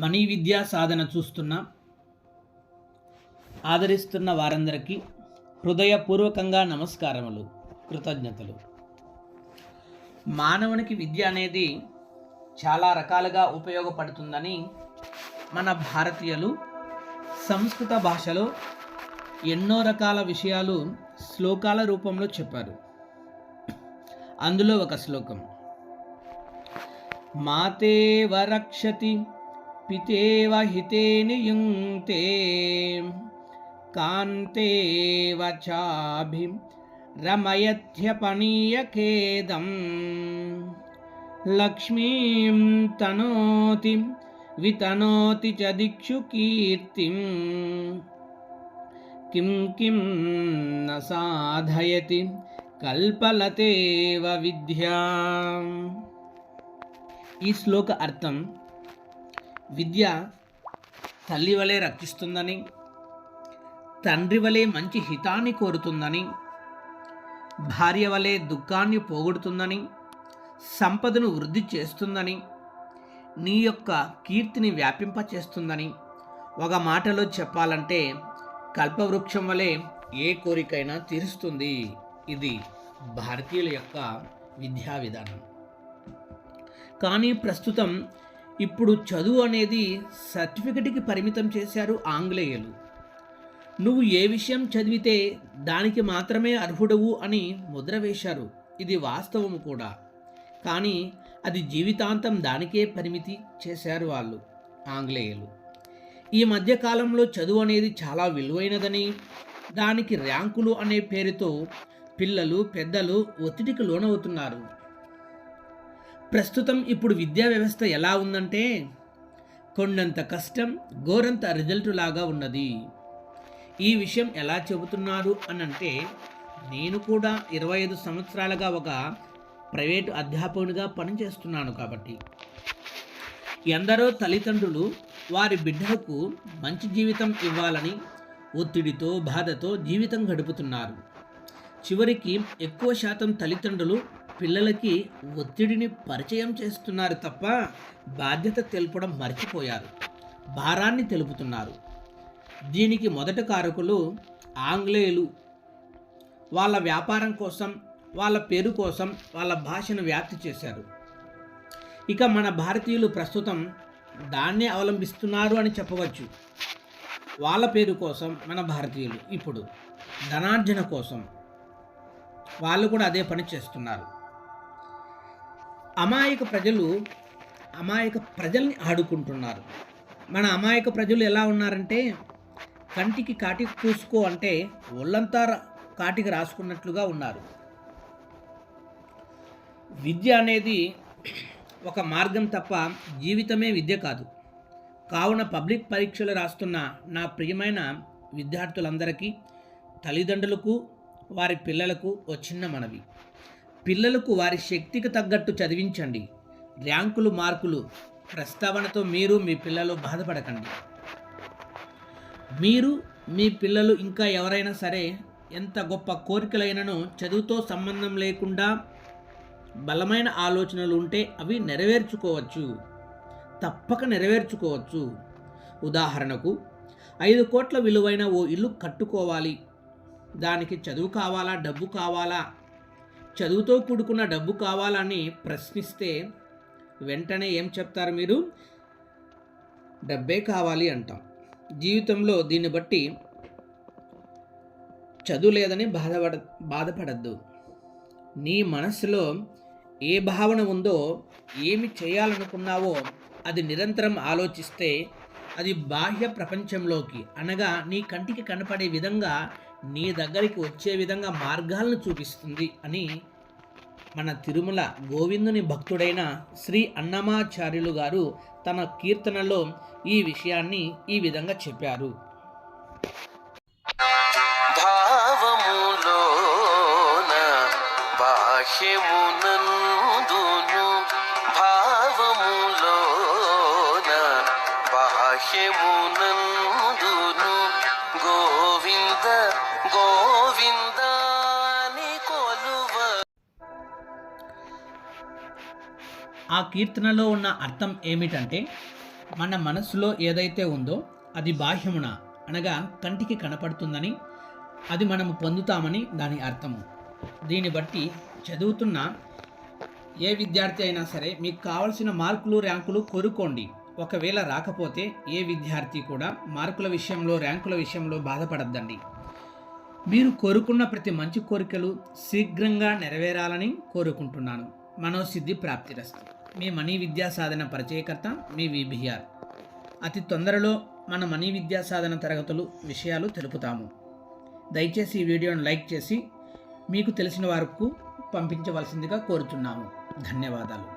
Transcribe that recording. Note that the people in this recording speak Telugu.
మనీ విద్యా సాధన చూస్తున్న ఆదరిస్తున్న వారందరికీ హృదయపూర్వకంగా నమస్కారములు, కృతజ్ఞతలు. మానవునికి విద్య అనేది చాలా రకాలుగా ఉపయోగపడుతుందని మన భారతీయులు సంస్కృత భాషలో ఎన్నో రకాల విషయాలు శ్లోకాల రూపంలో చెప్పారు. అందులో ఒక శ్లోకం, మాతేవ రక్షతి పితేవ హితే నియుంక్తే కాంతేవ చాభి రమయత్యపనీయఖేదం లక్ష్మీం తనోతి వితనోతి చ దిక్షు కీర్తిం కిం కిం న సాధయతి కల్పలతేవ విద్యా. ఈ శ్లోక అర్థం, విద్య తల్లి వలె రక్షిస్తుందని, తండ్రి వలె మంచి హితాన్ని కోరుతుందని, భార్య వలె దుఃఖాన్ని పోగొడుతుందని, సంపదను వృద్ధి చేస్తుందని, నీ యొక్క కీర్తిని వ్యాపింపచేస్తుందని, ఒక మాటలో చెప్పాలంటే కల్పవృక్షం వలె ఏ కోరికైనా తీరుస్తుంది. ఇది భారతీయుల యొక్క విద్యా విధానం. కానీ ప్రస్తుతం ఇప్పుడు చదువు అనేది సర్టిఫికెట్కి పరిమితం చేశారు ఆంగ్లేయులు. నువ్వు ఏ విషయం చదివితే దానికి మాత్రమే అర్హుడవు అని ముద్ర వేశారు. ఇది వాస్తవము కూడా, కానీ అది జీవితాంతం దానికే పరిమితి చేశారు వాళ్ళు ఆంగ్లేయులు. ఈ మధ్యకాలంలో చదువు అనేది చాలా విలువైనదని, దానికి ర్యాంకులు అనే పేరుతో పిల్లలు పెద్దలు ఒత్తిడికి లోనవుతున్నారు. ప్రస్తుతం ఇప్పుడు విద్యా వ్యవస్థ ఎలా ఉందంటే కొండంత కష్టం గోరంత రిజల్ట్ లాగా ఉన్నది. ఈ విషయం ఎలా చెబుతున్నారు అనంటే, నేను కూడా 25 సంవత్సరాలుగా ఒక ప్రైవేటు అధ్యాపకునిగా పనిచేస్తున్నాను. కాబట్టి ఎందరో తల్లిదండ్రులు వారి బిడ్డలకు మంచి జీవితం ఇవ్వాలని ఒత్తిడితో బాధతో జీవితం గడుపుతున్నారు. చివరికి ఎక్కువ శాతం తల్లిదండ్రులు పిల్లలకి ఒత్తిడిని పరిచయం చేస్తున్నారు తప్ప బాధ్యత తెలుపడం మర్చిపోయారు, భారాన్ని తెలుపుతున్నారు. దీనికి మొదటి కారకులు ఆంగ్లేయులు. వాళ్ళ వ్యాపారం కోసం, వాళ్ళ పేరు కోసం వాళ్ళ భాషను వ్యాప్తి చేశారు. ఇక మన భారతీయులు ప్రస్తుతం దాన్నే అవలంబిస్తున్నారు అని చెప్పవచ్చు. వాళ్ళ పేరు కోసం మన భారతీయులు ఇప్పుడు ధనార్జన కోసం వాళ్ళు కూడా అదే పని చేస్తున్నారు. అమాయక ప్రజల్ని ఆడుకుంటున్నారు. మన అమాయక ప్రజలు ఎలా ఉన్నారంటే, కంటికి కాటికి పూసుకో అంటే ఒళ్ళంతా కాటికి రాసుకున్నట్లుగా ఉన్నారు. విద్య అనేది ఒక మార్గం తప్ప జీవితమే విద్య కాదు. కావున పబ్లిక్ పరీక్షలు రాస్తున్న నా ప్రియమైన విద్యార్థులందరికీ, తల్లిదండ్రులకు, వారి పిల్లలకు ఓ చిన్న మనవి. పిల్లలకు వారి శక్తికి తగ్గట్టు చదివించండి. ర్యాంకులు మార్కులు ప్రస్తావనతో మీరు మీ పిల్లలు బాధపడకండి. మీరు మీ పిల్లలు ఇంకా ఎవరైనా సరే ఎంత గొప్ప కోరికలైనను చదువుతో సంబంధం లేకుండా బలమైన ఆలోచనలు ఉంటే అవి నెరవేర్చుకోవచ్చు, తప్పక నెరవేర్చుకోవచ్చు. ఉదాహరణకు 5 కోట్ల విలువైన ఓ ఇల్లు కట్టుకోవాలి. దానికి చదువు కావాలా, డబ్బు కావాలా, చదువుతో కూడుకున్న డబ్బు కావాలని ప్రశ్నిస్తే వెంటనే ఏం చెప్తారు మీరు? డబ్బే కావాలి అంటాం. జీవితంలో దీన్ని బట్టి చదువు లేదని బాధపడద్దు. నీ మనస్సులో ఏ భావన ఉందో, ఏమి చేయాలనుకున్నావో అది నిరంతరం ఆలోచిస్తే అది బాహ్య ప్రపంచంలోకి, అనగా నీ కంటికి కనపడే విధంగా, నీ దగ్గరికి వచ్చే విధంగా మార్గాలను చూపిస్తుంది అని మన తిరుమల గోవిందుని భక్తుడైన శ్రీ అన్నమాచార్యులు గారు తన కీర్తనలో ఈ విషయాన్ని ఈ విధంగా చెప్పారు. భావములోన బాహ్యమునందును, భావములోన బాహ్యమునందును గోవింద గోవిందాని కొలువ. ఆ కీర్తనలో ఉన్న అర్థం ఏమిటంటే, మన మనస్సులో ఏదైతే ఉందో అది బాహ్యమున అనగా కంటికి కనపడుతుందని, అది మనము పొందుతామని దాని అర్థము. దీన్ని బట్టి చదువుతున్న ఏ విద్యార్థి అయినా సరే మీకు కావలసిన మార్కులు ర్యాంకులు కోరుకోండి. ఒకవేళ రాకపోతే ఏ విద్యార్థి కూడా మార్కుల విషయంలో ర్యాంకుల విషయంలో బాధపడద్దండి. మీరు కోరుకున్న ప్రతి మంచి కోరికలు శీఘ్రంగా నెరవేరాలని కోరుకుంటున్నాను. మనోసిద్ధి ప్రాప్తిరస్తు. మీ మనీ విద్యా సాధన పరిచయకర్త మీ విబిఆర్. అతి తొందరలో మన మనీ విద్యా సాధన తరగతులు విషయాలు తెలుపుతాము. దయచేసి ఈ వీడియోను లైక్ చేసి మీకు తెలిసిన వారికి పంపించవలసిందిగా కోరుతున్నాము. ధన్యవాదాలు.